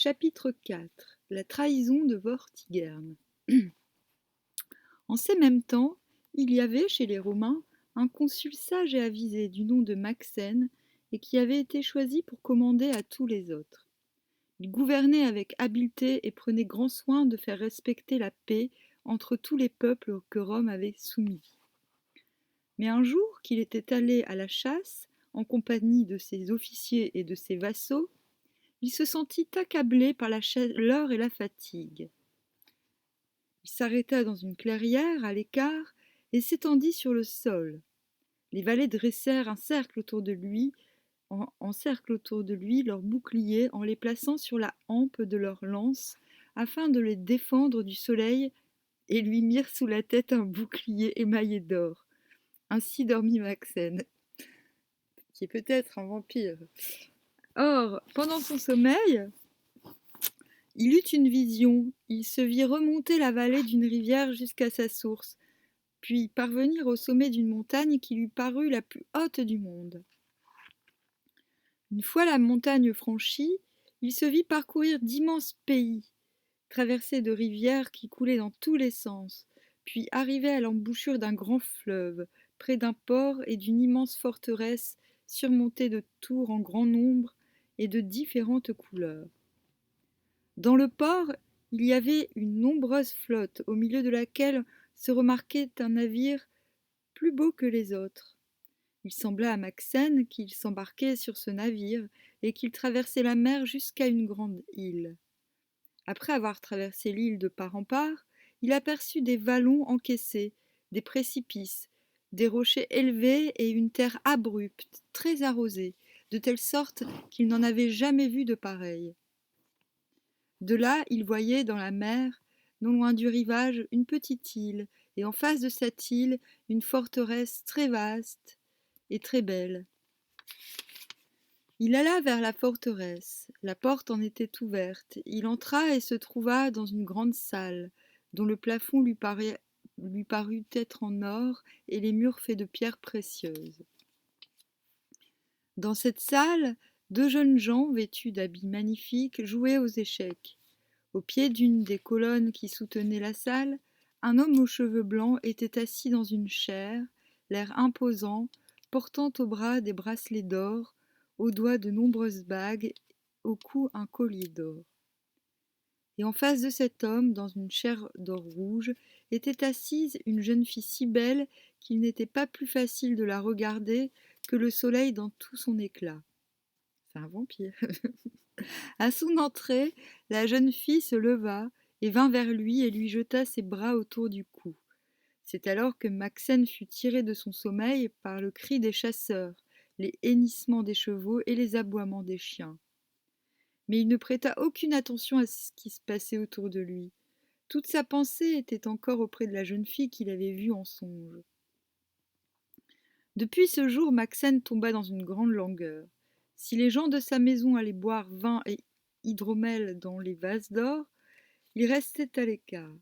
Chapitre 4. La trahison de Vortigern. En ces mêmes temps, il y avait chez les Romains un consul sage et avisé du nom de Maxène et qui avait été choisi pour commander à tous les autres. Il gouvernait avec habileté et prenait grand soin de faire respecter la paix entre tous les peuples que Rome avait soumis. Mais un jour qu'il était allé à la chasse, en compagnie de ses officiers et de ses vassaux, il se sentit accablé par la chaleur et la fatigue. Il s'arrêta dans une clairière à l'écart et s'étendit sur le sol. Les valets dressèrent un cercle autour de lui, en cercle autour de lui leurs boucliers en les plaçant sur la hampe de leurs lances afin de les défendre du soleil et lui mirent sous la tête un bouclier émaillé d'or. Ainsi dormit Maxène, qui est peut-être un vampire. Or, pendant son sommeil, il eut une vision. Il se vit remonter la vallée d'une rivière jusqu'à sa source, puis parvenir au sommet d'une montagne qui lui parut la plus haute du monde. Une fois la montagne franchie, il se vit parcourir d'immenses pays, traversés de rivières qui coulaient dans tous les sens, puis arriver à l'embouchure d'un grand fleuve, près d'un port et d'une immense forteresse surmontée de tours en grand nombre et de différentes couleurs. Dans le port, il y avait une nombreuse flotte, au milieu de laquelle se remarquait un navire plus beau que les autres. Il sembla à Maxène qu'il s'embarquait sur ce navire et qu'il traversait la mer jusqu'à une grande île. Après avoir traversé l'île de part en part, il aperçut des vallons encaissés, des précipices, des rochers élevés et une terre abrupte, très arrosée, de telle sorte qu'il n'en avait jamais vu de pareille. De là, il voyait dans la mer, non loin du rivage, une petite île, et en face de cette île, une forteresse très vaste et très belle. Il alla vers la forteresse. La porte en était ouverte. Il entra et se trouva dans une grande salle, dont le plafond lui parut être en or et les murs faits de pierres précieuses. Dans cette salle, deux jeunes gens, vêtus d'habits magnifiques, jouaient aux échecs. Au pied d'une des colonnes qui soutenaient la salle, un homme aux cheveux blancs était assis dans une chaire, l'air imposant, portant au bras des bracelets d'or, aux doigts de nombreuses bagues, au cou un collier d'or. Et en face de cet homme, dans une chaire d'or rouge, était assise une jeune fille si belle qu'il n'était pas plus facile de la regarder que le soleil dans tout son éclat. C'est un vampire. À son entrée, la jeune fille se leva et vint vers lui et lui jeta ses bras autour du cou. C'est alors que Maxène fut tiré de son sommeil par le cri des chasseurs, les hennissements des chevaux et les aboiements des chiens. Mais il ne prêta aucune attention à ce qui se passait autour de lui. Toute sa pensée était encore auprès de la jeune fille qu'il avait vue en songe. Depuis ce jour, Maxène tomba dans une grande langueur. Si les gens de sa maison allaient boire vin et hydromel dans les vases d'or, il restait à l'écart.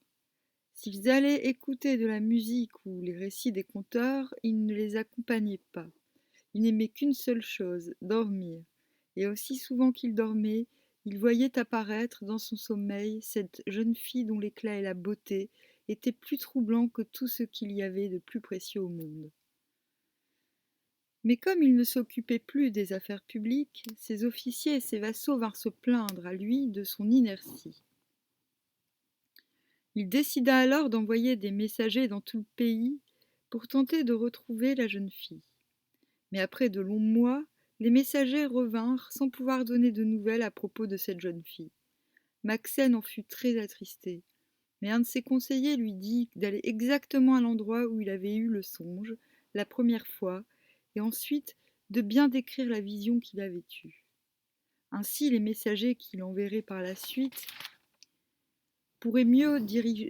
S'ils allaient écouter de la musique ou les récits des conteurs, il ne les accompagnait pas. Il n'aimait qu'une seule chose, dormir. Et aussi souvent qu'il dormait, il voyait apparaître dans son sommeil cette jeune fille dont l'éclat et la beauté étaient plus troublants que tout ce qu'il y avait de plus précieux au monde. Mais comme il ne s'occupait plus des affaires publiques, ses officiers et ses vassaux vinrent se plaindre à lui de son inertie. Il décida alors d'envoyer des messagers dans tout le pays pour tenter de retrouver la jeune fille. Mais après de longs mois, les messagers revinrent sans pouvoir donner de nouvelles à propos de cette jeune fille. Maxène en fut très attristé, mais un de ses conseillers lui dit d'aller exactement à l'endroit où il avait eu le songe, la première fois, et ensuite de bien décrire la vision qu'il avait eue. Ainsi, les messagers qu'il enverrait par la suite pourraient mieux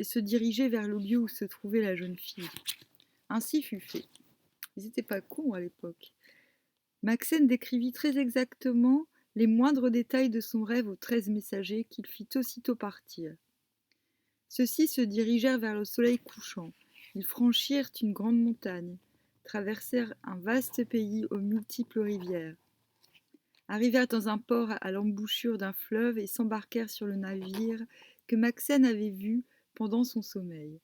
se diriger vers le lieu où se trouvait la jeune fille. Ainsi fut fait. Ils n'étaient pas cons à l'époque. Maxène décrivit très exactement les moindres détails de son rêve aux 13 messagers qu'il fit aussitôt partir. Ceux-ci se dirigèrent vers le soleil couchant. Ils franchirent une grande montagne, traversèrent un vaste pays aux multiples rivières. arrivèrent dans un port à l'embouchure d'un fleuve et s'embarquèrent sur le navire que Maxène avait vu pendant son sommeil.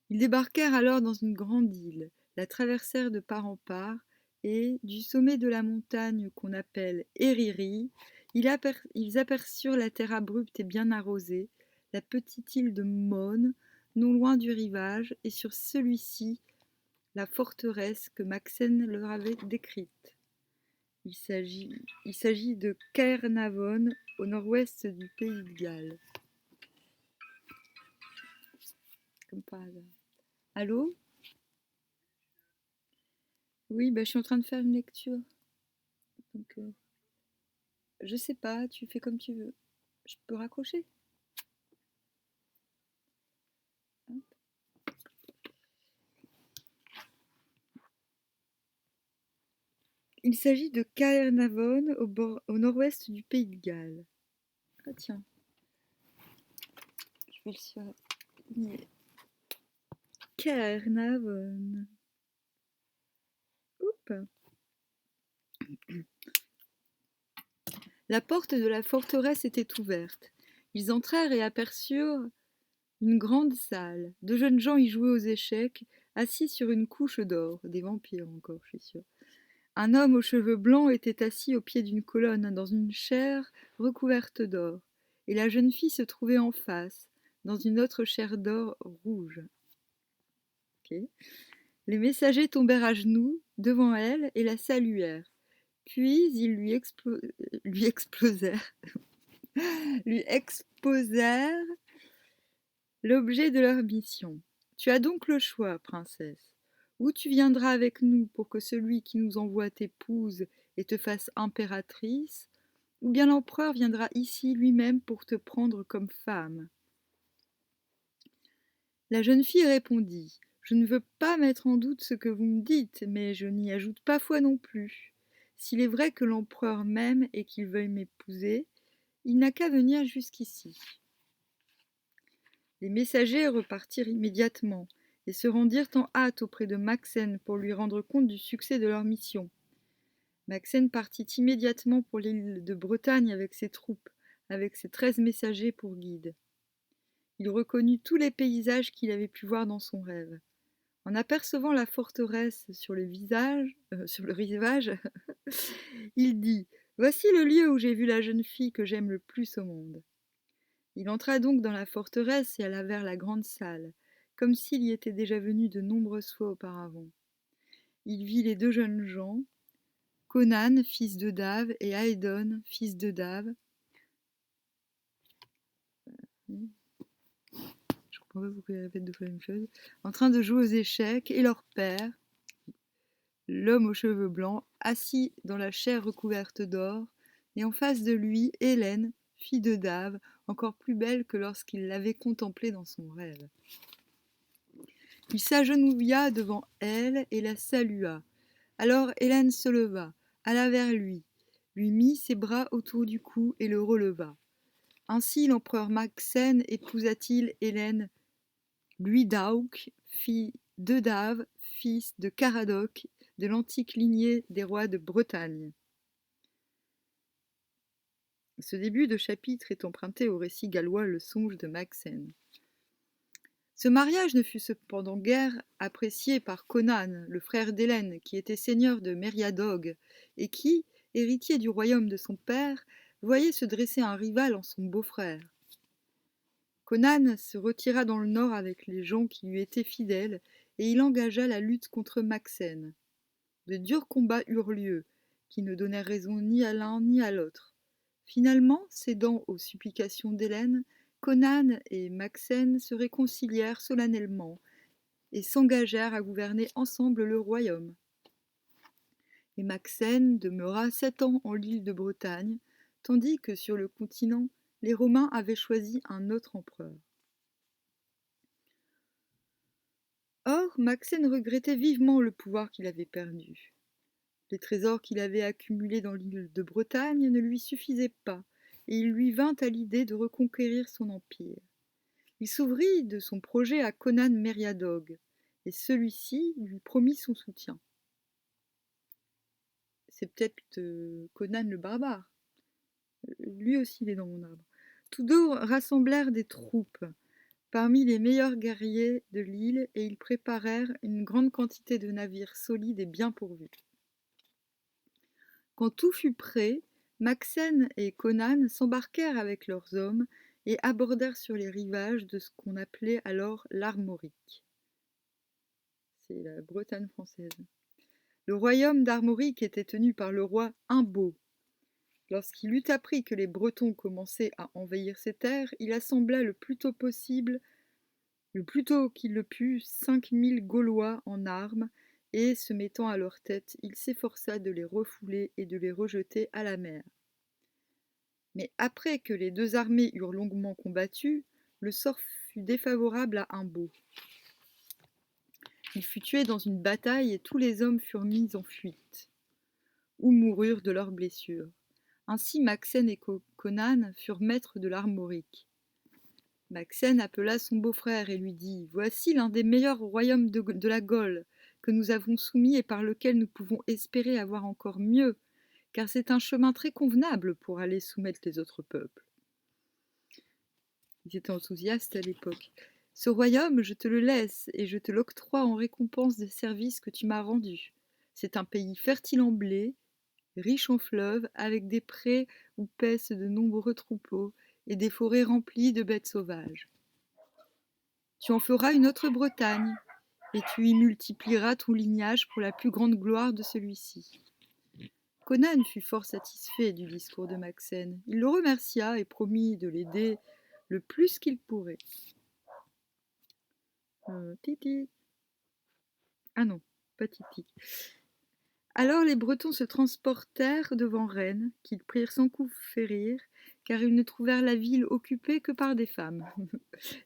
Ils débarquèrent alors dans une grande île, la traversèrent de part en part, et, du sommet de la montagne qu'on appelle Ériri, ils aperçurent la terre abrupte et bien arrosée, la petite île de Mône, non loin du rivage, et sur celui-ci, la forteresse que Maxène leur avait décrite. Il s'agit de Caernarvon, au nord-ouest du pays de Galles. Comme par hasard. Allô? Oui, je suis en train de faire une lecture. Donc, je sais pas, tu fais comme tu veux. Je peux raccrocher? Hein. Il s'agit de Caernarvon, au nord-ouest du pays de Galles. Ah tiens, je vais le surligner. Caernarvon. Oups. La porte de la forteresse était ouverte. Ils entrèrent et aperçurent une grande salle. Deux jeunes gens y jouaient aux échecs, assis sur une couche d'or. Des vampires encore, je suis sûre. Un homme aux cheveux blancs était assis au pied d'une colonne dans une chaire recouverte d'or, et la jeune fille se trouvait en face, dans une autre chaire d'or rouge. Okay. Les messagers tombèrent à genoux devant elle et la saluèrent. Puis ils lui exposèrent l'objet de leur mission. Tu as donc le choix, princesse. Ou tu viendras avec nous pour que celui qui nous envoie t'épouse et te fasse impératrice, ou bien l'empereur viendra ici lui-même pour te prendre comme femme. La jeune fille répondit, je ne veux pas mettre en doute ce que vous me dites, mais je n'y ajoute pas foi non plus. S'il est vrai que l'empereur m'aime et qu'il veuille m'épouser, il n'a qu'à venir jusqu'ici. Les messagers repartirent immédiatement et se rendirent en hâte auprès de Maxène pour lui rendre compte du succès de leur mission. Maxène partit immédiatement pour l'île de Bretagne avec ses troupes, avec ses 13 messagers pour guides. Il reconnut tous les paysages qu'il avait pu voir dans son rêve. En apercevant la forteresse sur le rivage, il dit « Voici le lieu où j'ai vu la jeune fille que j'aime le plus au monde. » Il entra donc dans la forteresse et alla vers la grande salle, comme s'il y était déjà venu de nombreuses fois auparavant. Il vit les deux jeunes gens, Conan, fils de Dave, et Aedon, fils de Dave. Je comprends pas pourquoi il répète deux fois la même chose. En train de jouer aux échecs, et leur père, l'homme aux cheveux blancs, assis dans la chaire recouverte d'or, et en face de lui, Hélène, fille de Dave, encore plus belle que lorsqu'il l'avait contemplée dans son rêve. Il s'agenouilla devant elle et la salua. Alors Hélène se leva, alla vers lui mit ses bras autour du cou et le releva. Ainsi l'empereur Maxène épousa-t-il Hélène, lui d'Auk, fille de Dave, fils de Caradoc, de l'antique lignée des rois de Bretagne. Ce début de chapitre est emprunté au récit gallois Le Songe de Maxène. Ce mariage ne fut cependant guère apprécié par Conan, le frère d'Hélène, qui était seigneur de Mériadoc, et qui, héritier du royaume de son père, voyait se dresser un rival en son beau-frère. Conan se retira dans le nord avec les gens qui lui étaient fidèles, et il engagea la lutte contre Maxène. De durs combats eurent lieu, qui ne donnèrent raison ni à l'un ni à l'autre. Finalement, cédant aux supplications d'Hélène, Conan et Maxène se réconcilièrent solennellement et s'engagèrent à gouverner ensemble le royaume. Et Maxène demeura 7 ans en l'île de Bretagne, tandis que sur le continent, les Romains avaient choisi un autre empereur. Or, Maxène regrettait vivement le pouvoir qu'il avait perdu. Les trésors qu'il avait accumulés dans l'île de Bretagne ne lui suffisaient pas, et il lui vint à l'idée de reconquérir son empire. Il s'ouvrit de son projet à Conan Mériadoc, et celui-ci lui promit son soutien. C'est peut-être Conan le barbare. Lui aussi, il est dans mon arbre. Tous deux rassemblèrent des troupes parmi les meilleurs guerriers de l'île et ils préparèrent une grande quantité de navires solides et bien pourvus. Quand tout fut prêt, Maxen et Conan s'embarquèrent avec leurs hommes et abordèrent sur les rivages de ce qu'on appelait alors l'Armorique. C'est la Bretagne française. Le royaume d'Armorique était tenu par le roi Imbo. Lorsqu'il eut appris que les Bretons commençaient à envahir ses terres, il assembla le plus tôt qu'il le put, 5000 Gaulois en armes, et, se mettant à leur tête, il s'efforça de les refouler et de les rejeter à la mer. Mais après que les deux armées eurent longuement combattu, le sort fut défavorable à Imbo. Il fut tué dans une bataille et tous les hommes furent mis en fuite, ou moururent de leurs blessures. Ainsi Maxen et Conan furent maîtres de l'Armorique. Maxen appela son beau-frère et lui dit : « Voici l'un des meilleurs royaumes de la Gaule que nous avons soumis et par lequel nous pouvons espérer avoir encore mieux, car c'est un chemin très convenable pour aller soumettre les autres peuples. » Ils étaient enthousiastes à l'époque. « Ce royaume, je te le laisse et je te l'octroie en récompense des services que tu m'as rendus. C'est un pays fertile en blé, riche en fleuves, avec des prés où paissent de nombreux troupeaux et des forêts remplies de bêtes sauvages. Tu en feras une autre Bretagne, et tu y multiplieras ton lignage pour la plus grande gloire de celui-ci. » Conan fut fort satisfait du discours de Maxen. Il le remercia et promit de l'aider le plus qu'il pourrait. Titi. Ah non, pas Titi. Alors les Bretons se transportèrent devant Rennes, qu'ils prirent sans coup férir, car ils ne trouvèrent la ville occupée que par des femmes.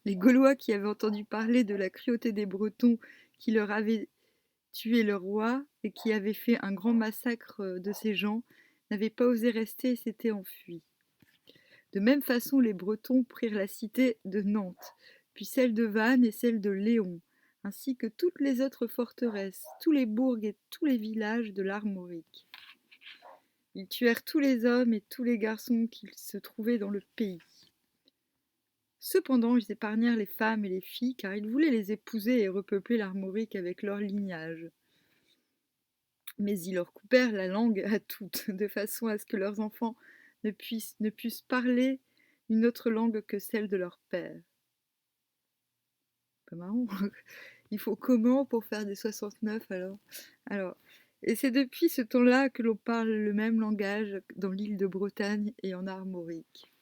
Les Gaulois qui avaient entendu parler de la cruauté des Bretons qui leur avaient tué leur roi et qui avaient fait un grand massacre de ces gens, n'avaient pas osé rester et s'étaient enfuis. De même façon, les Bretons prirent la cité de Nantes, puis celle de Vannes et celle de Léon, ainsi que toutes les autres forteresses, tous les bourgs et tous les villages de l'Armorique. Ils tuèrent tous les hommes et tous les garçons qui se trouvaient dans le pays. Cependant, ils épargnèrent les femmes et les filles, car ils voulaient les épouser et repeupler l'Armorique avec leur lignage. Mais ils leur coupèrent la langue à toutes, de façon à ce que leurs enfants ne puissent parler une autre langue que celle de leur père. Pas marrant. Il faut comment pour faire des 69 alors, et c'est depuis ce temps-là que l'on parle le même langage dans l'île de Bretagne et en Armorique.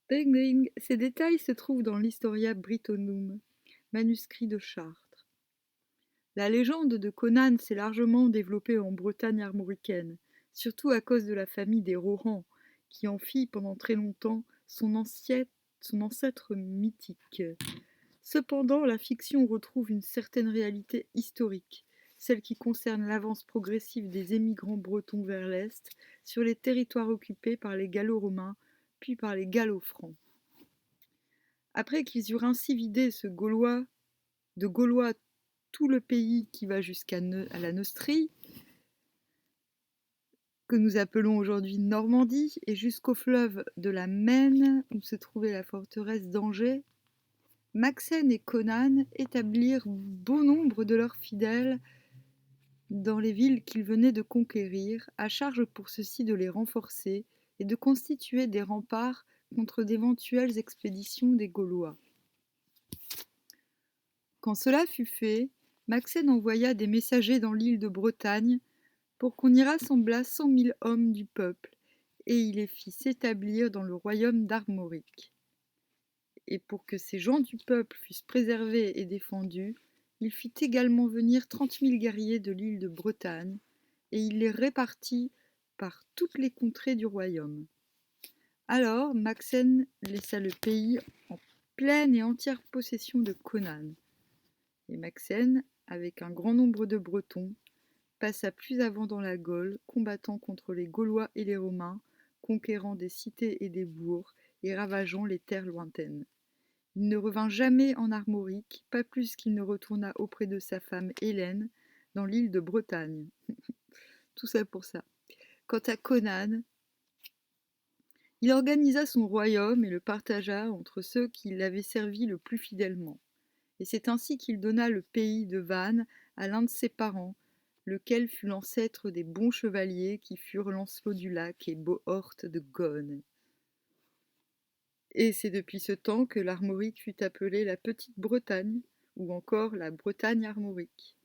Ding ding. Ces détails se trouvent dans l'Historia Britonum, manuscrit de Chartres. La légende de Conan s'est largement développée en Bretagne armoricaine, surtout à cause de la famille des Rohan, qui en fit pendant très longtemps son ancêtre mythique. Cependant, la fiction retrouve une certaine réalité historique, celle qui concerne l'avance progressive des émigrants bretons vers l'Est sur les territoires occupés par les Gallo-Romains, puis par les Gallo-Francs. Après qu'ils eurent ainsi vidé de Gaulois tout le pays qui va jusqu'à la Neustrie, que nous appelons aujourd'hui Normandie, et jusqu'au fleuve de la Maine, où se trouvait la forteresse d'Angers, Maxen et Conan établirent bon nombre de leurs fidèles dans les villes qu'ils venaient de conquérir, à charge pour ceux-ci de les renforcer et de constituer des remparts contre d'éventuelles expéditions des Gaulois. Quand cela fut fait, Maxen envoya des messagers dans l'île de Bretagne pour qu'on y rassemblât 100 000 hommes du peuple, et il les fit s'établir dans le royaume d'Armorique. Et pour que ces gens du peuple fussent préservés et défendus, il fit également venir 30 000 guerriers de l'île de Bretagne, et il les répartit par toutes les contrées du royaume. Alors Maxen laissa le pays en pleine et entière possession de Conan. Et Maxen, avec un grand nombre de Bretons, passa plus avant dans la Gaule, combattant contre les Gaulois et les Romains, conquérant des cités et des bourgs, et ravageant les terres lointaines. Il ne revint jamais en Armorique, pas plus qu'il ne retourna auprès de sa femme Hélène, dans l'île de Bretagne. Tout ça pour ça. Quant à Conan, il organisa son royaume et le partagea entre ceux qui l'avaient servi le plus fidèlement. Et c'est ainsi qu'il donna le pays de Vannes à l'un de ses parents, lequel fut l'ancêtre des bons chevaliers qui furent Lancelot du Lac et Bohort de Ghosn. Et c'est depuis ce temps que l'Armorique fut appelée la Petite Bretagne, ou encore la Bretagne armorique.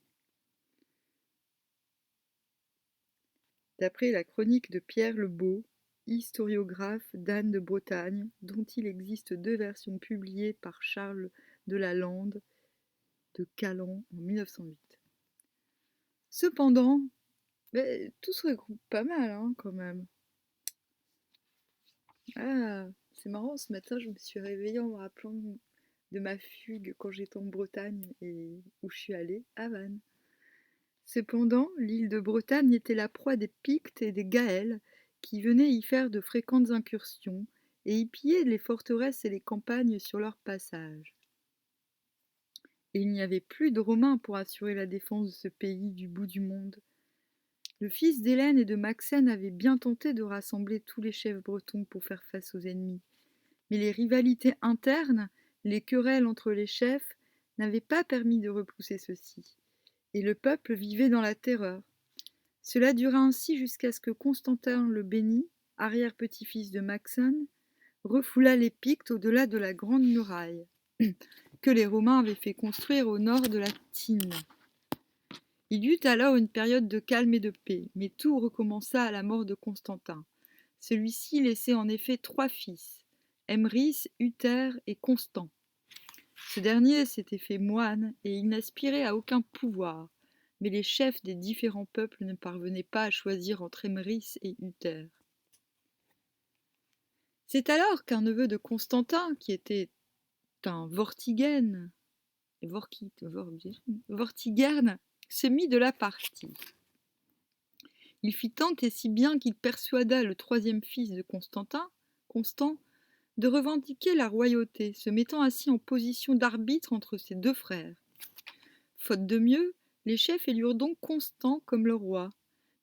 D'après la chronique de Pierre Le Beau, historiographe d'Anne de Bretagne, dont il existe 2 versions publiées par Charles de la Lande de Calan en 1908. Cependant, tout se regroupe pas mal quand même. Ah, c'est marrant, ce matin je me suis réveillée en me rappelant de ma fugue quand j'étais en Bretagne et où je suis allée, à Vannes. Cependant, l'île de Bretagne était la proie des Pictes et des Gaëls qui venaient y faire de fréquentes incursions et y pillaient les forteresses et les campagnes sur leur passage. Et il n'y avait plus de Romains pour assurer la défense de ce pays du bout du monde. Le fils d'Hélène et de Maxène avait bien tenté de rassembler tous les chefs bretons pour faire face aux ennemis. Mais les rivalités internes, les querelles entre les chefs, n'avaient pas permis de repousser ceux-ci. Et le peuple vivait dans la terreur. Cela dura ainsi jusqu'à ce que Constantin le Béni, arrière-petit-fils de Maxène, refoula les Pictes au-delà de la grande muraille, que les Romains avaient fait construire au nord de la Tyne. Il y eut alors une période de calme et de paix, mais tout recommença à la mort de Constantin. Celui-ci laissait en effet 3 fils, Emrys, Uther et Constant. Ce dernier s'était fait moine et il n'aspirait à aucun pouvoir, mais les chefs des différents peuples ne parvenaient pas à choisir entre Emrys et Uther. C'est alors qu'un neveu de Constantin, qui était un Vortigern, se mit de la partie. Il fit tant et si bien qu'il persuada le 3e fils de Constantin, Constant, de revendiquer la royauté, se mettant ainsi en position d'arbitre entre ses 2 frères. Faute de mieux, les chefs élurent donc Constant comme leur roi.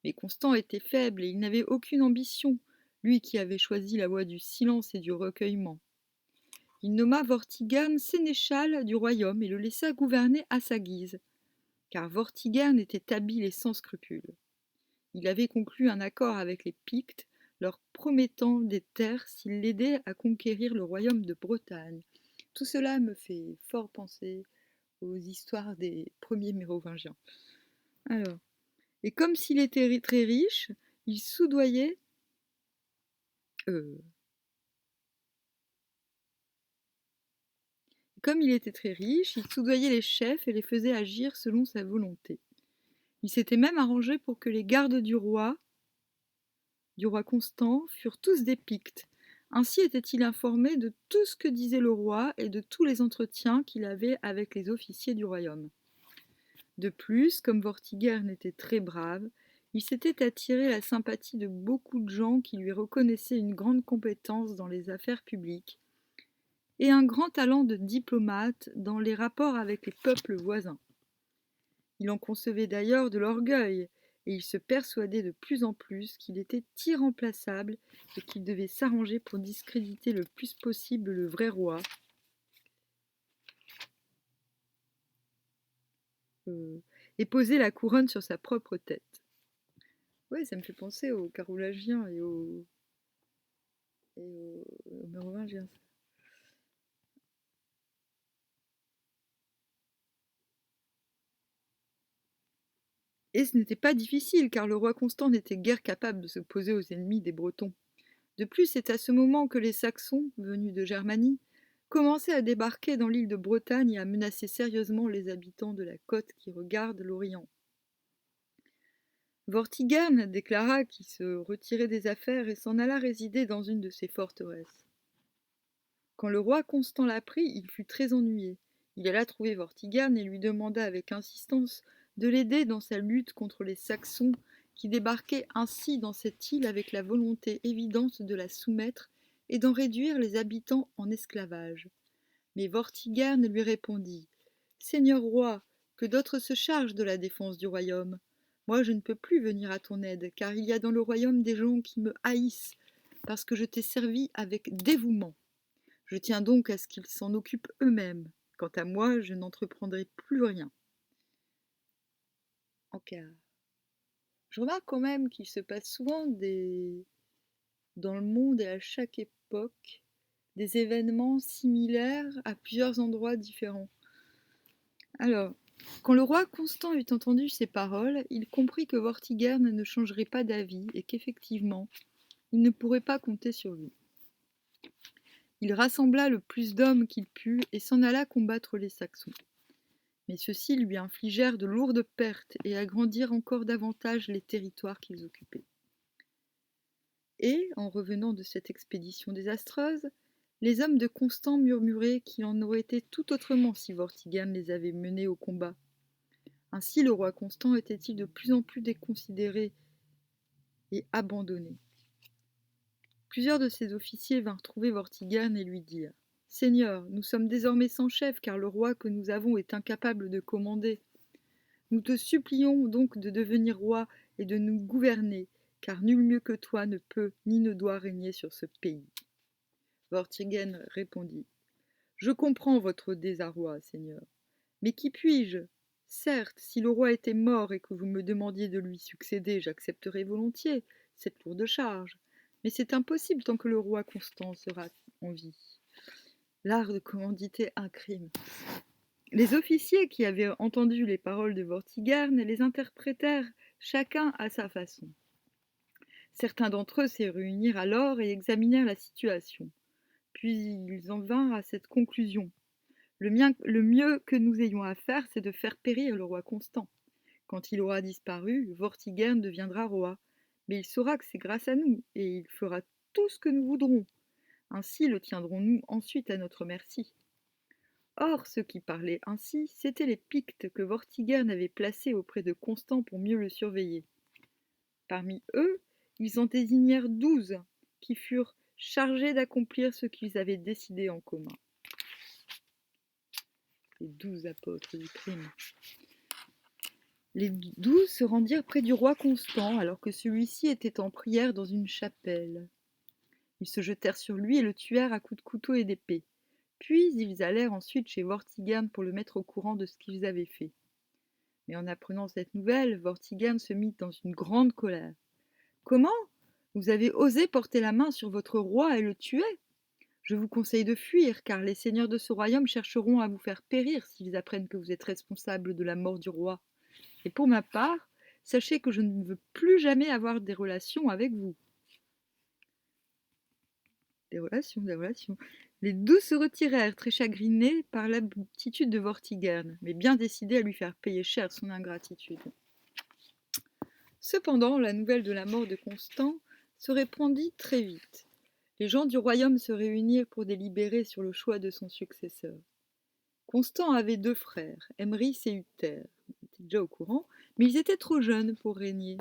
Mais Constant était faible et il n'avait aucune ambition, lui qui avait choisi la voie du silence et du recueillement. Il nomma Vortigern sénéchal du royaume et le laissa gouverner à sa guise, car Vortigern était habile et sans scrupules. Il avait conclu un accord avec les Pictes, leur promettant des terres s'ils l'aidaient à conquérir le royaume de Bretagne. Tout cela me fait fort penser aux histoires des premiers Mérovingiens. Alors, et comme s'il était très riche, il soudoyait les chefs et les faisait agir selon sa volonté. Il s'était même arrangé pour que les gardes du roi Constant, furent tous des Pictes. Ainsi était-il informé de tout ce que disait le roi et de tous les entretiens qu'il avait avec les officiers du royaume. De plus, comme Vortigern était très brave, il s'était attiré la sympathie de beaucoup de gens qui lui reconnaissaient une grande compétence dans les affaires publiques et un grand talent de diplomate dans les rapports avec les peuples voisins. Il en concevait d'ailleurs de l'orgueil, et il se persuadait de plus en plus qu'il était irremplaçable et qu'il devait s'arranger pour discréditer le plus possible le vrai roi. Et poser la couronne sur sa propre tête. Ouais, ça me fait penser aux Carolingiens et aux Mérovingiens. Et ce n'était pas difficile, car le roi Constant n'était guère capable de s'opposer aux ennemis des Bretons. De plus, c'est à ce moment que les Saxons, venus de Germanie, commençaient à débarquer dans l'île de Bretagne et à menacer sérieusement les habitants de la côte qui regarde l'Orient. Vortigern déclara qu'il se retirait des affaires et s'en alla résider dans une de ses forteresses. Quand le roi Constant l'apprit, il fut très ennuyé. Il alla trouver Vortigern et lui demanda avec insistance de l'aider dans sa lutte contre les Saxons qui débarquaient ainsi dans cette île avec la volonté évidente de la soumettre et d'en réduire les habitants en esclavage. Mais Vortigern lui répondit : « Seigneur roi, que d'autres se chargent de la défense du royaume. Moi, je ne peux plus venir à ton aide, car il y a dans le royaume des gens qui me haïssent, parce que je t'ai servi avec dévouement. Je tiens donc à ce qu'ils s'en occupent eux-mêmes. Quant à moi, je n'entreprendrai plus rien. Ok. Je remarque quand même qu'il se passe souvent dans le monde et à chaque époque des événements similaires à plusieurs endroits différents. Alors, quand le roi Constant eut entendu ces paroles, il comprit que Vortigern ne changerait pas d'avis et qu'effectivement, il ne pourrait pas compter sur lui. Il rassembla le plus d'hommes qu'il put et s'en alla combattre les Saxons. Mais ceux-ci lui infligèrent de lourdes pertes et agrandirent encore davantage les territoires qu'ils occupaient. Et, en revenant de cette expédition désastreuse, les hommes de Constant murmuraient qu'il en aurait été tout autrement si Vortigern les avait menés au combat. Ainsi le roi Constant était-il de plus en plus déconsidéré et abandonné. Plusieurs de ses officiers vinrent trouver Vortigern et lui dirent « Seigneur, nous sommes désormais sans chef, car le roi que nous avons est incapable de commander. Nous te supplions donc de devenir roi et de nous gouverner, car nul mieux que toi ne peut ni ne doit régner sur ce pays. » Vortigern répondit « Je comprends votre désarroi, Seigneur, mais qui puis-je? Certes, si le roi était mort et que vous me demandiez de lui succéder, j'accepterais volontiers cette lourde charge. Mais c'est impossible tant que le roi Constant sera en vie. L'art de commanditer un crime. » Les officiers qui avaient entendu les paroles de Vortigern les interprétèrent chacun à sa façon. Certains d'entre eux se réunirent alors et examinèrent la situation. Puis ils en vinrent à cette conclusion. Le mieux que nous ayons à faire, c'est de faire périr le roi Constant. Quand il aura disparu, Vortigern deviendra roi. Mais il saura que c'est grâce à nous, et il fera tout ce que nous voudrons. Ainsi le tiendrons-nous ensuite à notre merci. Or, ceux qui parlaient ainsi, c'étaient les Pictes que Vortigern avait placés auprès de Constant pour mieux le surveiller. Parmi eux, ils en désignèrent 12, qui furent chargés d'accomplir ce qu'ils avaient décidé en commun. Les 12 apôtres du crime. Les 12 se rendirent près du roi Constant, alors que celui-ci était en prière dans une chapelle. Ils se jetèrent sur lui et le tuèrent à coups de couteau et d'épée. Puis ils allèrent ensuite chez Vortigern pour le mettre au courant de ce qu'ils avaient fait. Mais en apprenant cette nouvelle, Vortigern se mit dans une grande colère. « Comment ? Vous avez osé porter la main sur votre roi et le tuer ? Je vous conseille de fuir, car les seigneurs de ce royaume chercheront à vous faire périr s'ils apprennent que vous êtes responsable de la mort du roi. Et pour ma part, sachez que je ne veux plus jamais avoir des relations avec vous. » Des relations. Les 12 se retirèrent, très chagrinés par l'attitude de Vortigern, mais bien décidés à lui faire payer cher son ingratitude. Cependant, la nouvelle de la mort de Constant se répandit très vite. Les gens du royaume se réunirent pour délibérer sur le choix de son successeur. Constant avait 2 frères, Emrys et Uther. Ils étaient déjà au courant, mais ils étaient trop jeunes pour régner.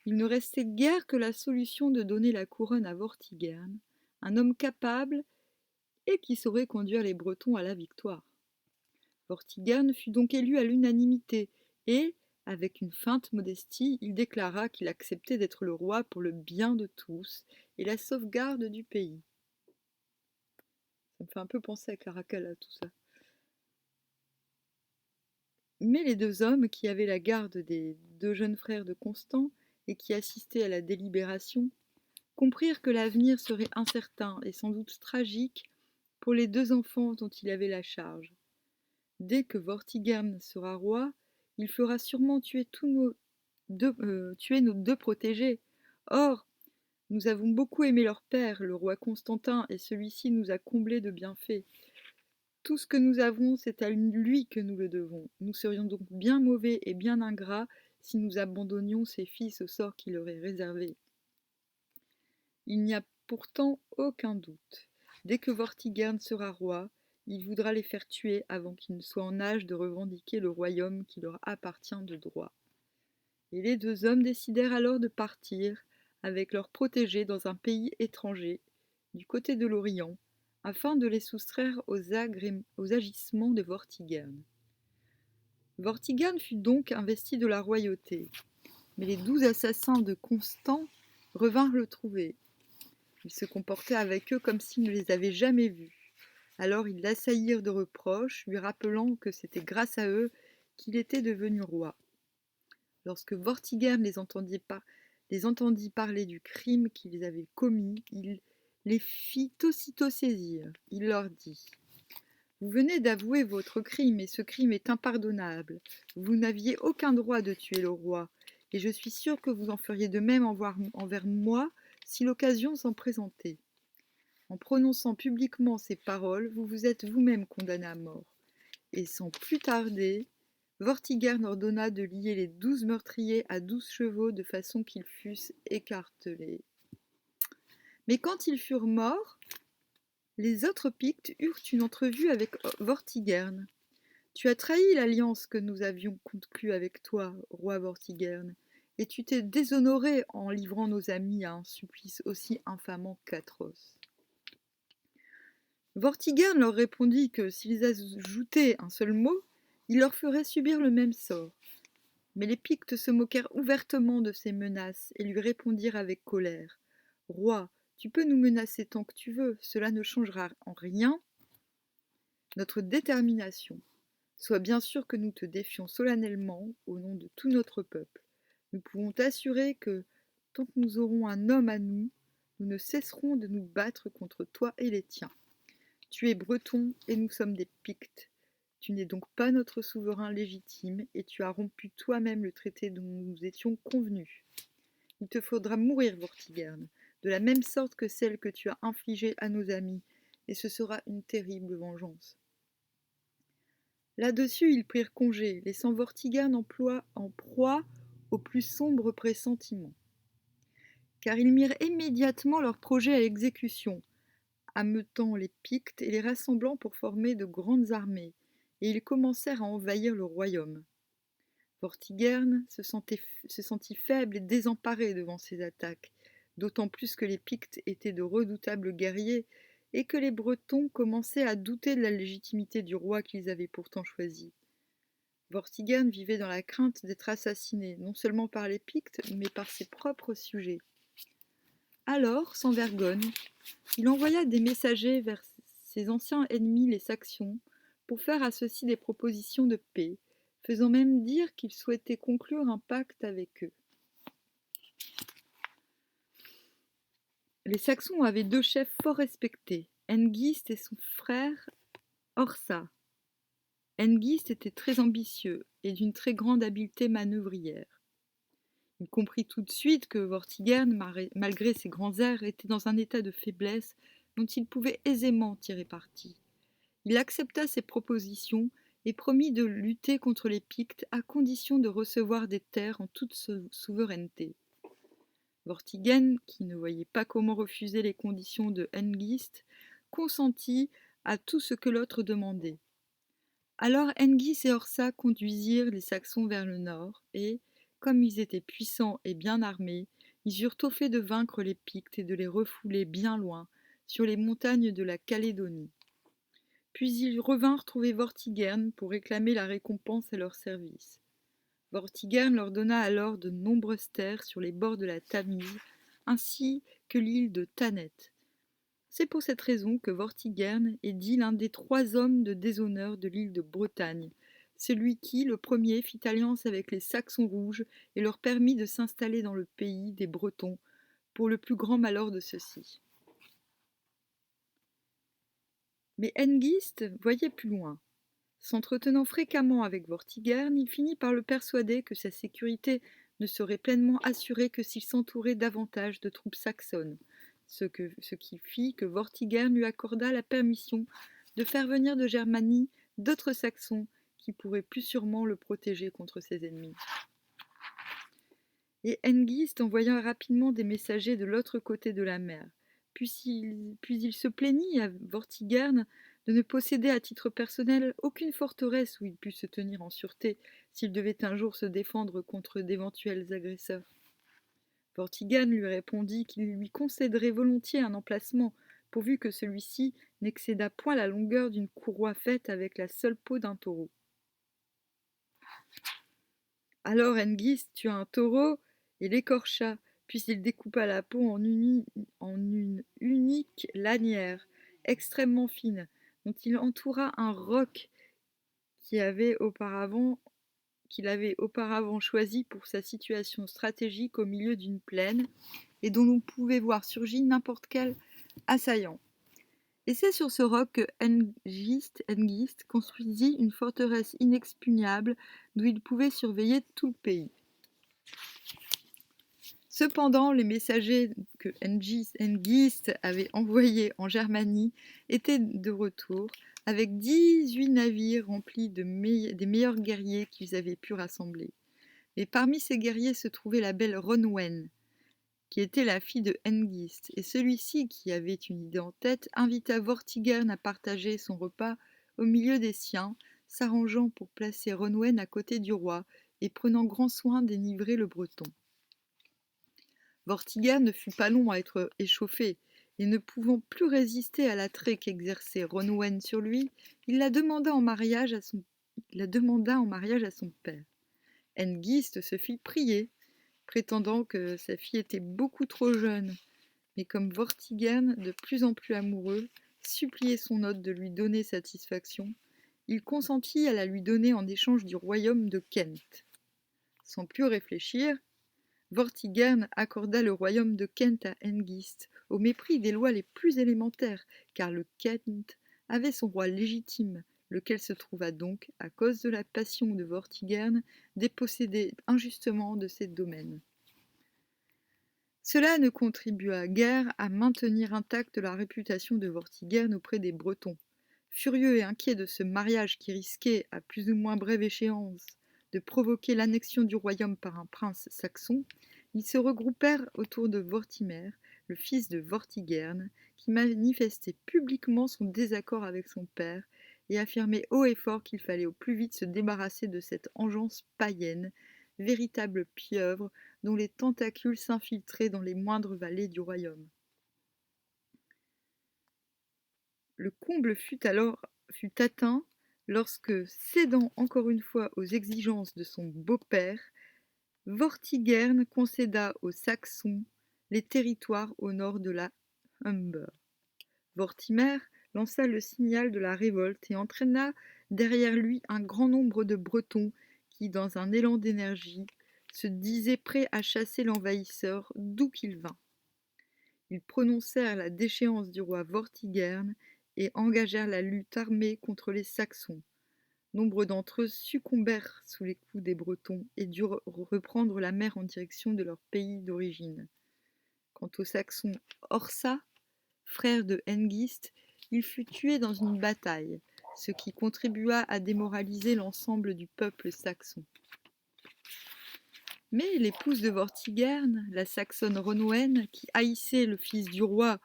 Il ne restait guère que la solution de donner la couronne à Vortigern, un homme capable et qui saurait conduire les Bretons à la victoire. Vortigern fut donc élu à l'unanimité et, avec une feinte modestie, il déclara qu'il acceptait d'être le roi pour le bien de tous et la sauvegarde du pays. Ça me fait un peu penser à Caracalla, tout ça. Mais les 2 hommes qui avaient la garde des 2 jeunes frères de Constant et qui assistaient à la délibération comprirent que l'avenir serait incertain et sans doute tragique pour les 2 enfants dont il avait la charge. Dès que Vortigern sera roi, il fera sûrement tuer nos 2 protégés. Or, nous avons beaucoup aimé leur père, le roi Constantin, et celui-ci nous a comblés de bienfaits. Tout ce que nous avons, c'est à lui que nous le devons. Nous serions donc bien mauvais et bien ingrats si nous abandonnions ces fils au sort qui leur est réservé. Il n'y a pourtant aucun doute. Dès que Vortigern sera roi, il voudra les faire tuer avant qu'ils ne soient en âge de revendiquer le royaume qui leur appartient de droit. Et les 2 hommes décidèrent alors de partir avec leurs protégés dans un pays étranger, du côté de l'Orient, afin de les soustraire aux agissements de Vortigern. Vortigern fut donc investi de la royauté. Mais les 12 assassins de Constant revinrent le trouver. Il se comportait avec eux comme s'il ne les avait jamais vus. Alors ils l'assaillirent de reproches, lui rappelant que c'était grâce à eux qu'il était devenu roi. Lorsque Vortigern les entendit parler du crime qu'ils avaient commis, il les fit aussitôt saisir. Il leur dit: Vous venez d'avouer votre crime, et ce crime est impardonnable. Vous n'aviez aucun droit de tuer le roi, et je suis sûr que vous en feriez de même envers moi si l'occasion s'en présentait. En prononçant publiquement ces paroles, vous vous êtes vous-même condamné à mort. Et sans plus tarder, Vortigern ordonna de lier les 12 meurtriers à 12 chevaux de façon qu'ils fussent écartelés. Mais quand ils furent morts, les autres Pictes eurent une entrevue avec Vortigern. Tu as trahi l'alliance que nous avions conclue avec toi, roi Vortigern, et tu t'es déshonoré en livrant nos amis à un supplice aussi infamant qu'atroce. Vortigern leur répondit que s'ils ajoutaient un seul mot, il leur ferait subir le même sort. Mais les Pictes se moquèrent ouvertement de ses menaces et lui répondirent avec colère. Roi, tu peux nous menacer tant que tu veux, cela ne changera en rien notre détermination. Sois bien sûr que nous te défions solennellement au nom de tout notre peuple. Nous pouvons t'assurer que, tant que nous aurons un homme à nous, nous ne cesserons de nous battre contre toi et les tiens. Tu es breton et nous sommes des Pictes. Tu n'es donc pas notre souverain légitime et tu as rompu toi-même le traité dont nous étions convenus. Il te faudra mourir, Vortigern, de la même sorte que celle que tu as infligée à nos amis, et ce sera une terrible vengeance. Là-dessus, ils prirent congé, laissant Vortigern en proie aux plus sombres pressentiments. Car ils mirent immédiatement leur projet à l'exécution, ameutant les Pictes et les rassemblant pour former de grandes armées, et ils commencèrent à envahir le royaume. Vortigern se sentit faible et désemparé devant ces attaques, d'autant plus que les Pictes étaient de redoutables guerriers et que les Bretons commençaient à douter de la légitimité du roi qu'ils avaient pourtant choisi. Vortigern vivait dans la crainte d'être assassiné, non seulement par les Pictes, mais par ses propres sujets. Alors, sans vergogne, il envoya des messagers vers ses anciens ennemis les Saxons pour faire à ceux-ci des propositions de paix, faisant même dire qu'il souhaitait conclure un pacte avec eux. Les Saxons avaient deux chefs fort respectés, Hengist et son frère Horsa. Hengist était très ambitieux et d'une très grande habileté manœuvrière. Il comprit tout de suite que Vortigern, malgré ses grands airs, était dans un état de faiblesse dont il pouvait aisément tirer parti. Il accepta ses propositions et promit de lutter contre les Pictes à condition de recevoir des terres en toute souveraineté. Vortigern, qui ne voyait pas comment refuser les conditions de Hengist, consentit à tout ce que l'autre demandait. Alors Hengist et Horsa conduisirent les Saxons vers le nord et, comme ils étaient puissants et bien armés, ils eurent tôt fait de vaincre les Pictes et de les refouler bien loin, sur les montagnes de la Calédonie. Puis ils revinrent trouver Vortigern pour réclamer la récompense à leur service. Vortigern leur donna alors de nombreuses terres sur les bords de la Tamise, ainsi que l'île de Thanet. C'est pour cette raison que Vortigern est dit l'un des 3 hommes de déshonneur de l'île de Bretagne, celui qui, le premier, fit alliance avec les Saxons rouges et leur permit de s'installer dans le pays des Bretons, pour le plus grand malheur de ceux-ci. Mais Hengist voyait plus loin. S'entretenant fréquemment avec Vortigern, il finit par le persuader que sa sécurité ne serait pleinement assurée que s'il s'entourait davantage de troupes saxonnes, ce qui fit que Vortigern lui accorda la permission de faire venir de Germanie d'autres Saxons qui pourraient plus sûrement le protéger contre ses ennemis. Et Hengist envoya rapidement des messagers de l'autre côté de la mer. Puis il se plaignit à Vortigern de ne posséder à titre personnel aucune forteresse où il pût se tenir en sûreté s'il devait un jour se défendre contre d'éventuels agresseurs. Vortigern lui répondit qu'il lui concéderait volontiers un emplacement, pourvu que celui-ci n'excédât point la longueur d'une courroie faite avec la seule peau d'un taureau. Alors Hengist tua un taureau et l'écorcha, puis il découpa la peau en une unique lanière, extrêmement fine, dont il entoura un roc qui avait auparavant qu'il avait auparavant choisi pour sa situation stratégique au milieu d'une plaine et dont l'on pouvait voir surgir n'importe quel assaillant. Et c'est sur ce roc que Hengist construisit une forteresse inexpugnable d'où il pouvait surveiller tout le pays. Cependant, les messagers que Hengist avait envoyés en Germanie étaient de retour avec 18 navires remplis des meilleurs guerriers qu'ils avaient pu rassembler. Et parmi ces guerriers se trouvait la belle Ronwen, qui était la fille de Hengist, et celui-ci, qui avait une idée en tête, invita Vortigern à partager son repas au milieu des siens, s'arrangeant pour placer Ronwen à côté du roi et prenant grand soin d'énivrer le breton. Vortigern ne fut pas long à être échauffé, et ne pouvant plus résister à l'attrait qu'exerçait Ronwen sur lui, il la demanda en mariage à son père. Hengist se fit prier, prétendant que sa fille était beaucoup trop jeune, mais comme Vortigern, de plus en plus amoureux, suppliait son hôte de lui donner satisfaction, il consentit à la lui donner en échange du royaume de Kent. Sans plus réfléchir, Vortigern accorda le royaume de Kent à Hengist, au mépris des lois les plus élémentaires, car le Kent avait son roi légitime, lequel se trouva donc, à cause de la passion de Vortigern, dépossédé injustement de ses domaines. Cela ne contribua guère à maintenir intacte la réputation de Vortigern auprès des Bretons. Furieux et inquiets de ce mariage qui risquait, à plus ou moins brève échéance, de provoquer l'annexion du royaume par un prince saxon, ils se regroupèrent autour de Vortimer, le fils de Vortigern, qui manifestait publiquement son désaccord avec son père et affirmait haut et fort qu'il fallait au plus vite se débarrasser de cette engeance païenne, véritable pieuvre dont les tentacules s'infiltraient dans les moindres vallées du royaume. Le comble fut atteint lorsque, cédant encore une fois aux exigences de son beau-père, Vortigern concéda aux Saxons les territoires au nord de la Humber. Vortimer lança le signal de la révolte et entraîna derrière lui un grand nombre de Bretons qui, dans un élan d'énergie, se disaient prêts à chasser l'envahisseur d'où qu'il vînt. Ils prononcèrent la déchéance du roi Vortigern et engagèrent la lutte armée contre les Saxons. Nombre d'entre eux succombèrent sous les coups des Bretons et durent reprendre la mer en direction de leur pays d'origine. Quant au Saxon Horsa, frère de Hengist, il fut tué dans une bataille, ce qui contribua à démoraliser l'ensemble du peuple saxon. Mais l'épouse de Vortigern, la Saxonne Ronwen, qui haïssait le fils du roi,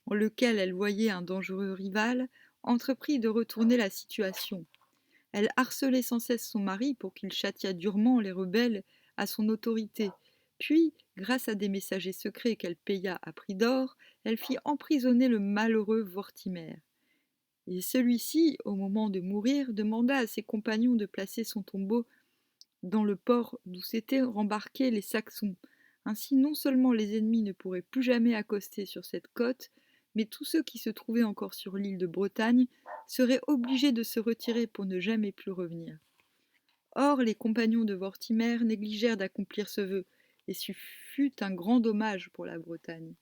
en lequel elle voyait un dangereux rival, entreprit de retourner la situation. Elle harcelait sans cesse son mari pour qu'il châtiât durement les rebelles à son autorité. Puis, grâce à des messagers secrets qu'elle paya à prix d'or, elle fit emprisonner le malheureux Vortimer. Et celui-ci, au moment de mourir, demanda à ses compagnons de placer son tombeau dans le port d'où s'étaient rembarqués les Saxons. Ainsi, non seulement les ennemis ne pourraient plus jamais accoster sur cette côte, mais tous ceux qui se trouvaient encore sur l'île de Bretagne seraient obligés de se retirer pour ne jamais plus revenir. Or, les compagnons de Vortimer négligèrent d'accomplir ce vœu, et ce fut un grand dommage pour la Bretagne.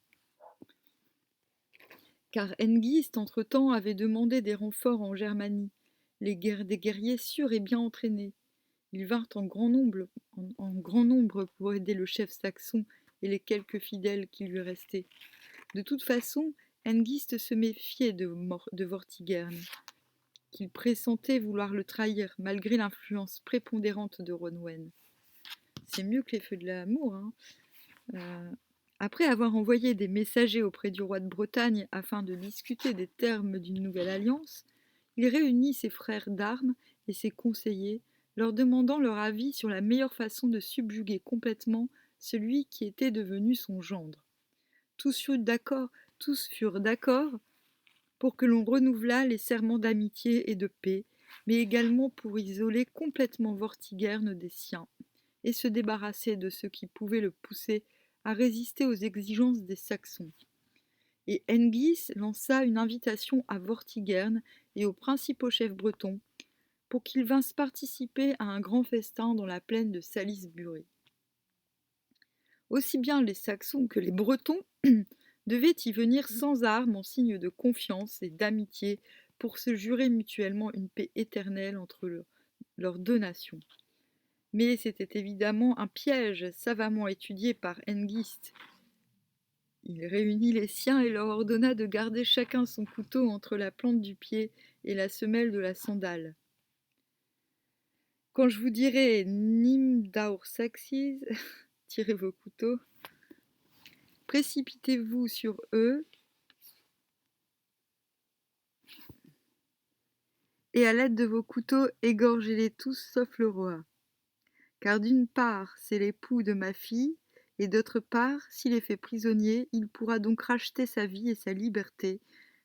Car Hengist, entre-temps, avait demandé des renforts en Germanie, des guerriers sûrs et bien entraînés. Ils vinrent en grand nombre pour aider le chef saxon et les quelques fidèles qui lui restaient. De toute façon, Hengist se méfiait de Vortigern, qu'il pressentait vouloir le trahir, malgré l'influence prépondérante de Ronwen. C'est mieux que les feux de l'amour, hein. Après avoir envoyé des messagers auprès du roi de Bretagne afin de discuter des termes d'une nouvelle alliance, il réunit ses frères d'armes et ses conseillers, leur demandant leur avis sur la meilleure façon de subjuguer complètement celui qui était devenu son gendre. Tous furent d'accord pour que l'on renouvelât les serments d'amitié et de paix, mais également pour isoler complètement Vortigern des siens, et se débarrasser de ce qui pouvait le pousser à résister aux exigences des Saxons. Et Hengist lança une invitation à Vortigern et aux principaux chefs bretons pour qu'ils vinssent participer à un grand festin dans la plaine de Salisbury. Aussi bien les Saxons que les Bretons devaient y venir sans armes en signe de confiance et d'amitié pour se jurer mutuellement une paix éternelle entre leurs deux nations. Mais c'était évidemment un piège savamment étudié par Hengist. Il réunit les siens et leur ordonna de garder chacun son couteau entre la plante du pied et la semelle de la sandale. Quand je vous dirai Nimdaur Saxes, tirez vos couteaux, précipitez-vous sur eux et à l'aide de vos couteaux égorgez-les tous sauf le roi. Car d'une part c'est l'époux de ma fille, et d'autre part, s'il est fait prisonnier, il pourra donc racheter sa vie et sa liberté,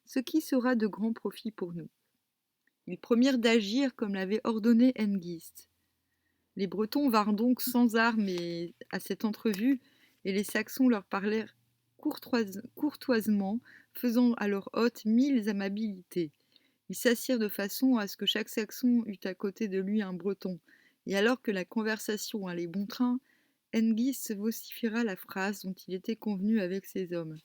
ce qui sera de grand profit pour nous. Ils promirent d'agir comme l'avait ordonné Hengist. Les Bretons vinrent donc sans armes à cette entrevue, et les Saxons leur parlèrent courtoisement, faisant à leur hôte 1000 amabilités. Ils s'assirent de façon à ce que chaque Saxon eût à côté de lui un Breton, et alors que la conversation allait bon train, Hengist vociféra la phrase dont il était convenu avec ses hommes.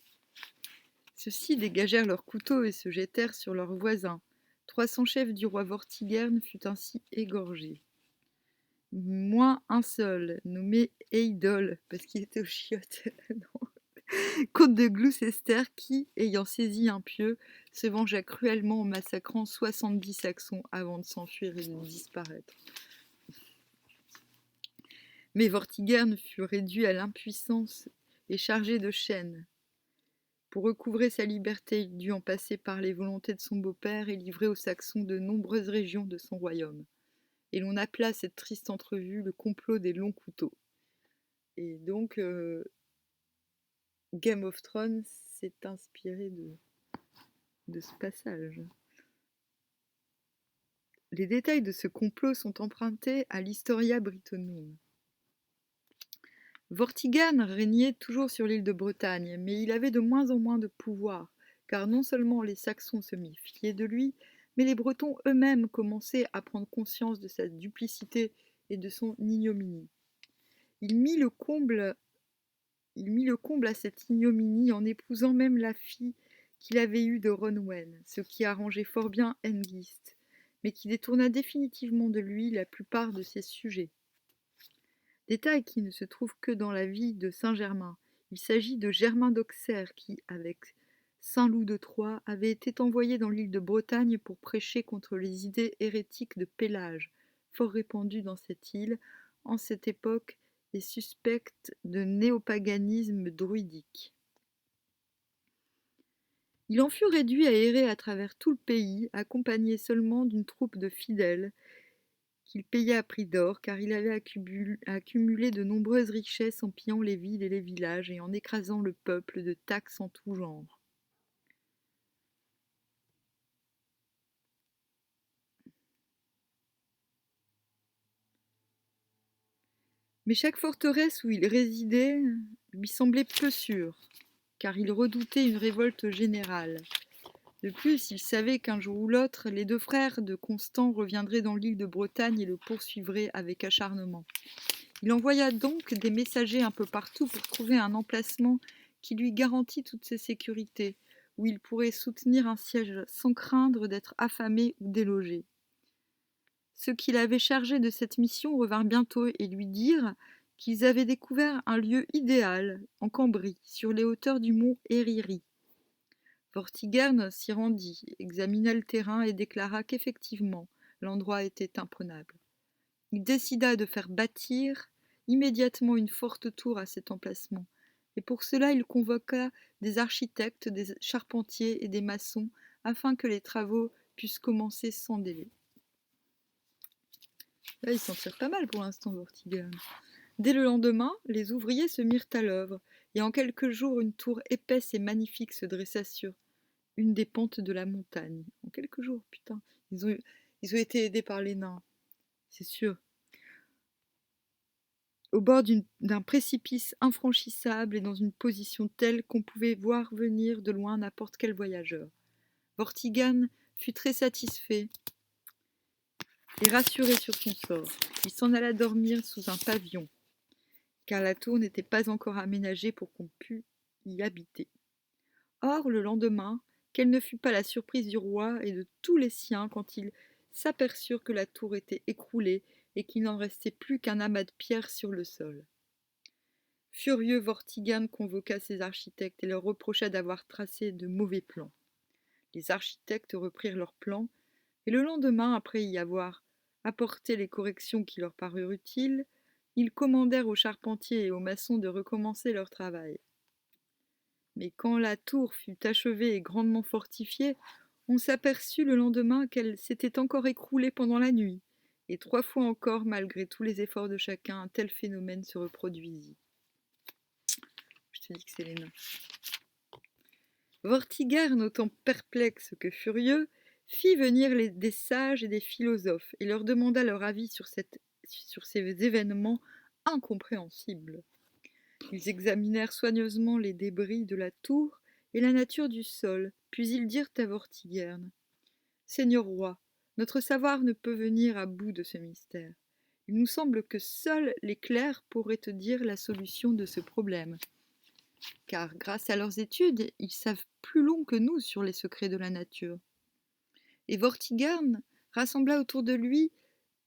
Ceux-ci dégagèrent leurs couteaux et se jetèrent sur leurs voisins. 300 chefs du roi Vortigern fut ainsi égorgé. Moins un seul, nommé Eidol, parce qu'il était aux chiottes, comte de Gloucester, qui, ayant saisi un pieu, se vengea cruellement en massacrant 70 Saxons avant de s'enfuir et de disparaître. Mais Vortigern fut réduit à l'impuissance et chargé de chaînes. Pour recouvrer sa liberté, il dut en passer par les volontés de son beau-père et livrer aux Saxons de nombreuses régions de son royaume. Et l'on appela cette triste entrevue le complot des longs couteaux. Et donc, Game of Thrones s'est inspiré de ce passage. Les détails de ce complot sont empruntés à l'Historia Brittonum. Vortigern régnait toujours sur l'île de Bretagne, mais il avait de moins en moins de pouvoir, car non seulement les Saxons se méfiaient de lui, mais les Bretons eux-mêmes commençaient à prendre conscience de sa duplicité et de son ignominie. Il mit le comble à cette ignominie en épousant même la fille qu'il avait eue de Ronwen, ce qui arrangeait fort bien Hengist, mais qui détourna définitivement de lui la plupart de ses sujets. Détail qui ne se trouve que dans la vie de Saint-Germain. Il s'agit de Germain d'Auxerre qui, avec Saint-Loup de Troyes, avait été envoyé dans l'île de Bretagne pour prêcher contre les idées hérétiques de Pélage, fort répandues dans cette île, en cette époque, et suspectes de néopaganisme druidique. Il en fut réduit à errer à travers tout le pays, accompagné seulement d'une troupe de fidèles, qu'il payait à prix d'or, car il avait accumulé de nombreuses richesses en pillant les villes et les villages et en écrasant le peuple de taxes en tout genre. Mais chaque forteresse où il résidait lui semblait peu sûre, car il redoutait une révolte générale. De plus, il savait qu'un jour ou l'autre, les deux frères de Constant reviendraient dans l'île de Bretagne et le poursuivraient avec acharnement. Il envoya donc des messagers un peu partout pour trouver un emplacement qui lui garantît toutes ses sécurités, où il pourrait soutenir un siège sans craindre d'être affamé ou délogé. Ceux qui l'avaient chargé de cette mission revinrent bientôt et lui dirent qu'ils avaient découvert un lieu idéal, en Cambrie, sur les hauteurs du mont Ériri. Vortigern s'y rendit, examina le terrain et déclara qu'effectivement, l'endroit était imprenable. Il décida de faire bâtir immédiatement une forte tour à cet emplacement, et pour cela il convoqua des architectes, des charpentiers et des maçons, afin que les travaux puissent commencer sans délai. Là, il s'en tire pas mal pour l'instant, Vortigern. Dès le lendemain, les ouvriers se mirent à l'œuvre, et en quelques jours, une tour épaisse et magnifique se dressa sur une des pentes de la montagne. En quelques jours, putain. Ils ont été aidés par les nains, c'est sûr. au bord d'un précipice infranchissable et dans une position telle qu'on pouvait voir venir de loin n'importe quel voyageur. Vortigern fut très satisfait et rassuré sur son sort. Il s'en alla dormir sous un pavillon, car la tour n'était pas encore aménagée pour qu'on pût y habiter. Or, le lendemain, quelle ne fut pas la surprise du roi et de tous les siens quand ils s'aperçurent que la tour était écroulée et qu'il n'en restait plus qu'un amas de pierres sur le sol. Furieux, Vortigern convoqua ses architectes et leur reprocha d'avoir tracé de mauvais plans. Les architectes reprirent leurs plans, et le lendemain, après y avoir apporté les corrections qui leur parurent utiles, ils commandèrent aux charpentiers et aux maçons de recommencer leur travail. Mais quand la tour fut achevée et grandement fortifiée, on s'aperçut le lendemain qu'elle s'était encore écroulée pendant la nuit, et 3 fois encore, malgré tous les efforts de chacun, un tel phénomène se reproduisit. Je te dis que c'est les nains. Vortigern, autant perplexe que furieux, fit venir des sages et des philosophes et leur demanda leur avis sur ces événements incompréhensibles. Ils examinèrent soigneusement les débris de la tour et la nature du sol, puis ils dirent à Vortigern : « Seigneur roi, notre savoir ne peut venir à bout de ce mystère. Il nous semble que seuls les clercs pourraient te dire la solution de ce problème. Car, grâce à leurs études, ils savent plus long que nous sur les secrets de la nature. » Et Vortigern rassembla autour de lui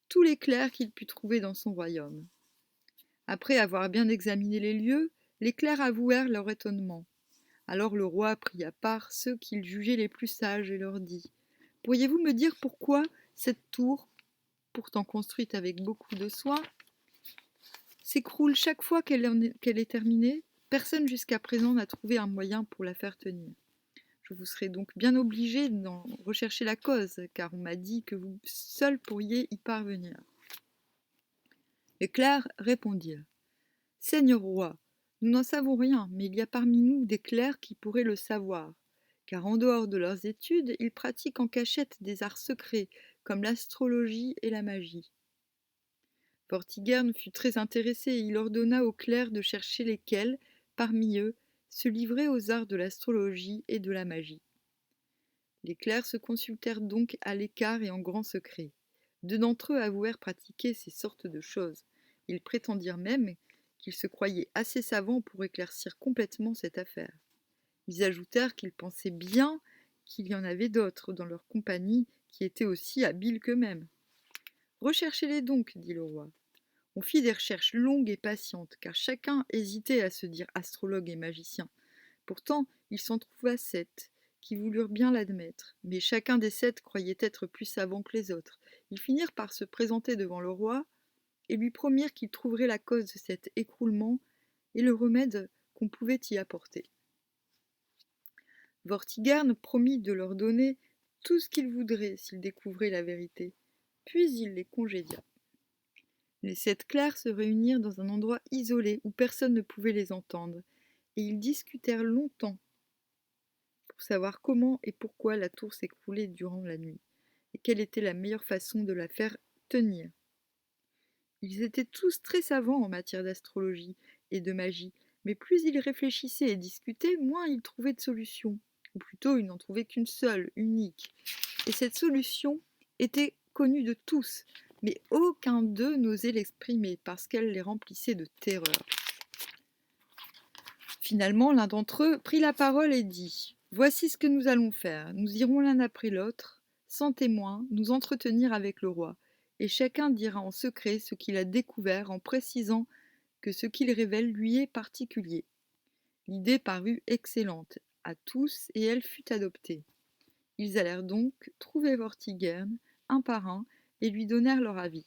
tous les clercs qu'il put trouver dans son royaume. Après avoir bien examiné les lieux, les clercs avouèrent leur étonnement. Alors le roi prit à part ceux qu'il jugeait les plus sages et leur dit : « Pourriez-vous me dire pourquoi cette tour, pourtant construite avec beaucoup de soin, s'écroule chaque fois qu'elle est terminée ? Personne jusqu'à présent n'a trouvé un moyen pour la faire tenir. Je vous serai donc bien obligé d'en rechercher la cause, car on m'a dit que vous seul pourriez y parvenir. » Les clercs répondirent : « Seigneur roi, nous n'en savons rien, mais il y a parmi nous des clercs qui pourraient le savoir, car en dehors de leurs études, ils pratiquent en cachette des arts secrets, comme l'astrologie et la magie. » Vortigern fut très intéressé et il ordonna aux clercs de chercher lesquels, parmi eux, se livraient aux arts de l'astrologie et de la magie. Les clercs se consultèrent donc à l'écart et en grand secret. 2 d'entre eux avouèrent pratiquer ces sortes de choses. Ils prétendirent même qu'ils se croyaient assez savants pour éclaircir complètement cette affaire. Ils ajoutèrent qu'ils pensaient bien qu'il y en avait d'autres dans leur compagnie qui étaient aussi habiles qu'eux-mêmes. « Recherchez-les donc, dit le roi. » On fit des recherches longues et patientes, car chacun hésitait à se dire astrologue et magicien. Pourtant, il s'en trouva 7, qui voulurent bien l'admettre, mais chacun des 7 croyait être plus savant que les autres. Ils finirent par se présenter devant le roi et lui promirent qu'ils trouveraient la cause de cet écroulement et le remède qu'on pouvait y apporter. Vortigern promit de leur donner tout ce qu'ils voudraient s'ils découvraient la vérité, puis il les congédia. Les 7 clercs se réunirent dans un endroit isolé où personne ne pouvait les entendre, et ils discutèrent longtemps pour savoir comment et pourquoi la tour s'écroulait durant la nuit, et quelle était la meilleure façon de la faire tenir. Ils étaient tous très savants en matière d'astrologie et de magie, mais plus ils réfléchissaient et discutaient, moins ils trouvaient de solution, ou plutôt ils n'en trouvaient qu'une seule, unique. Et cette solution était connue de tous, mais aucun d'eux n'osait l'exprimer parce qu'elle les remplissait de terreur. Finalement, l'un d'entre eux prit la parole et dit : « Voici ce que nous allons faire. Nous irons l'un après l'autre, sans témoin, nous entretenir avec le roi, et chacun dira en secret ce qu'il a découvert en précisant que ce qu'il révèle lui est particulier. » L'idée parut excellente à tous et elle fut adoptée. Ils allèrent donc trouver Vortigern, un par un, et lui donnèrent leur avis.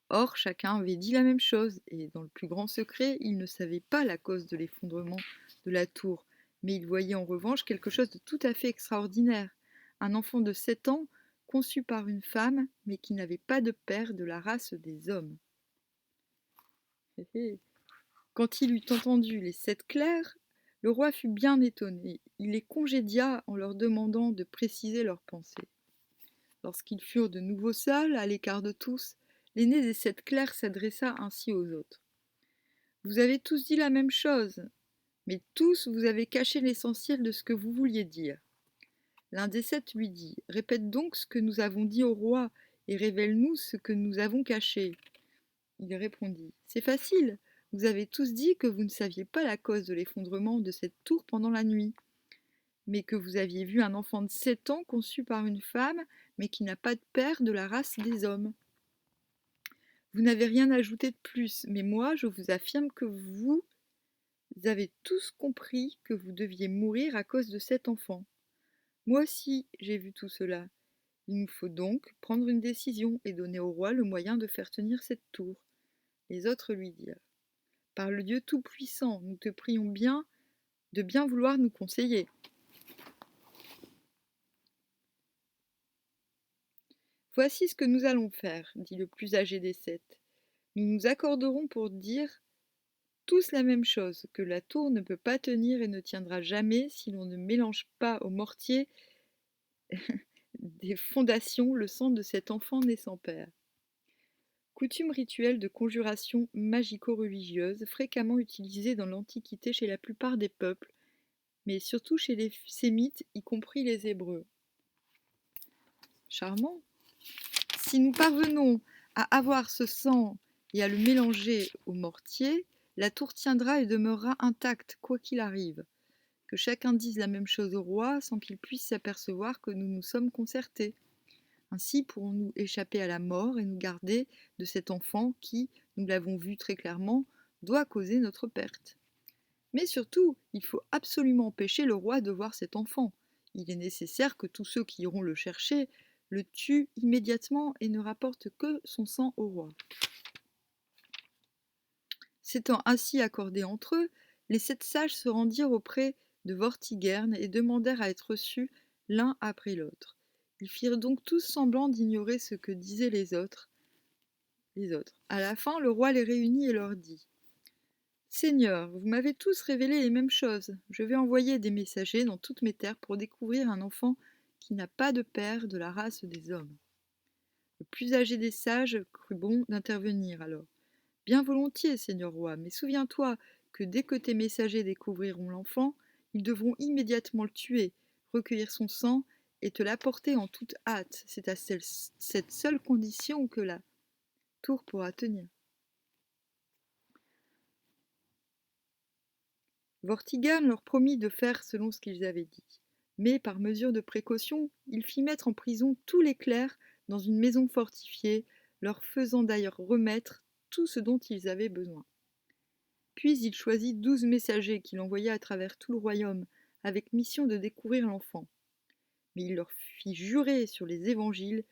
Or, chacun avait dit la même chose, et dans le plus grand secret, ils ne savaient pas la cause de l'effondrement de la tour, mais ils voyaient en revanche quelque chose de tout à fait extraordinaire. Un enfant de 7 ans, conçu par une femme, mais qui n'avait pas de père de la race des hommes. Quand il eut entendu les 7 clercs, le roi fut bien étonné. Il les congédia en leur demandant de préciser leurs pensées. Lorsqu'ils furent de nouveau seuls, à l'écart de tous, L'aîné des 7 clercs s'adressa ainsi aux autres. Vous avez tous dit la même chose, mais tous vous avez caché l'essentiel de ce que vous vouliez dire. L'un des 7 lui dit, répète donc ce que nous avons dit au roi, et révèle-nous ce que nous avons caché. Il répondit, c'est facile, vous avez tous dit que vous ne saviez pas la cause de l'effondrement de cette tour pendant la nuit, mais que vous aviez vu un enfant de 7 ans conçu par une femme, mais qui n'a pas de père de la race des hommes. Vous n'avez rien ajouté de plus, mais moi je vous affirme que vous avez tous compris que vous deviez mourir à cause de cet enfant. Moi aussi j'ai vu tout cela. Il nous faut donc prendre une décision et donner au roi le moyen de faire tenir cette tour. Les autres lui dirent, par le Dieu Tout-Puissant, nous te prions bien de bien vouloir nous conseiller. Voici ce que nous allons faire, dit le plus âgé des 7. Nous nous accorderons pour dire tous la même chose, que la tour ne peut pas tenir et ne tiendra jamais si l'on ne mélange pas au mortier des fondations le sang de cet enfant né sans père. Coutume rituelle de conjuration magico-religieuse fréquemment utilisée dans l'Antiquité chez la plupart des peuples, mais surtout chez les Sémites, y compris les Hébreux. Charmant. Si nous parvenons à avoir ce sang et à le mélanger au mortier, la tour tiendra et demeurera intacte, quoi qu'il arrive. Que chacun dise la même chose au roi sans qu'il puisse s'apercevoir que nous nous sommes concertés. Ainsi pourrons-nous échapper à la mort et nous garder de cet enfant qui, nous l'avons vu très clairement, doit causer notre perte. Mais surtout, il faut absolument empêcher le roi de voir cet enfant. Il est nécessaire que tous ceux qui iront le chercher le tuent immédiatement et ne rapportent que son sang au roi. S'étant ainsi accordés entre eux, les 7 sages se rendirent auprès de Vortigern et demandèrent à être reçus l'un après l'autre. Ils firent donc tous semblant d'ignorer ce que disaient les autres. À la fin, le roi les réunit et leur dit « Seigneurs, vous m'avez tous révélé les mêmes choses. Je vais envoyer des messagers dans toutes mes terres pour découvrir un enfant qui n'a pas de père de la race des hommes. » Le plus âgé des sages crut bon d'intervenir alors. « Bien volontiers, Seigneur roi, mais souviens-toi que dès que tes messagers découvriront l'enfant, ils devront immédiatement le tuer, recueillir son sang et te l'apporter en toute hâte. C'est à cette seule condition que la tour pourra tenir. » Vortigern leur promit de faire selon ce qu'ils avaient dit. Mais, par mesure de précaution, il fit mettre en prison tous les clercs dans une maison fortifiée, leur faisant d'ailleurs remettre tout ce dont ils avaient besoin. Puis il choisit 12 messagers qu'il envoya à travers tout le royaume, avec mission de découvrir l'enfant. Mais il leur fit jurer sur les évangiles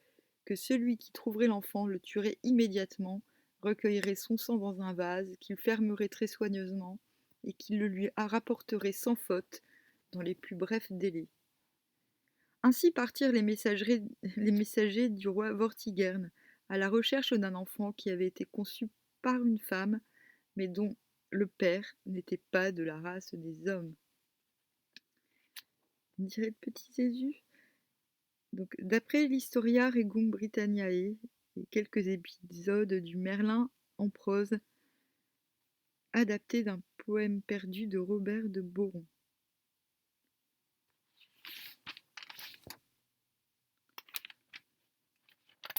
que celui qui trouverait l'enfant le tuerait immédiatement, recueillerait son sang dans un vase, qu'il fermerait très soigneusement, et qu'il le lui rapporterait sans faute, dans les plus brefs délais. Ainsi partirent les messagers du roi Vortigern, à la recherche d'un enfant qui avait été conçu par une femme, mais dont le père n'était pas de la race des hommes. On dirait le petit Jésus. Donc, d'après l'Historia Regum Britanniae, et quelques épisodes du Merlin en prose, adapté d'un poème perdu de Robert de Boron.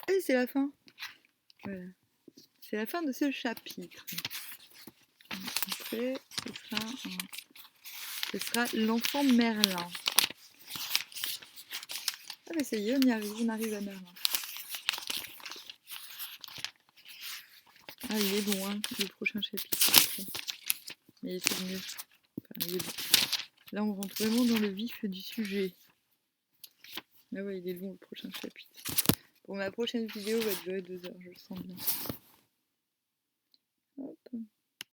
Et c'est la fin. Voilà. C'est la fin de ce chapitre. Après, ce sera l'enfant Merlin. Ah mais ça y est, on arrive à Merlin. Ah, il est long, hein, le prochain chapitre. Après. Mais c'est mieux. Enfin, il est long. Là, on rentre vraiment dans le vif du sujet. Ah ouais, il est long, le prochain chapitre. Bon, ma prochaine vidéo va durer 2 heures, je le sens bien. Hop.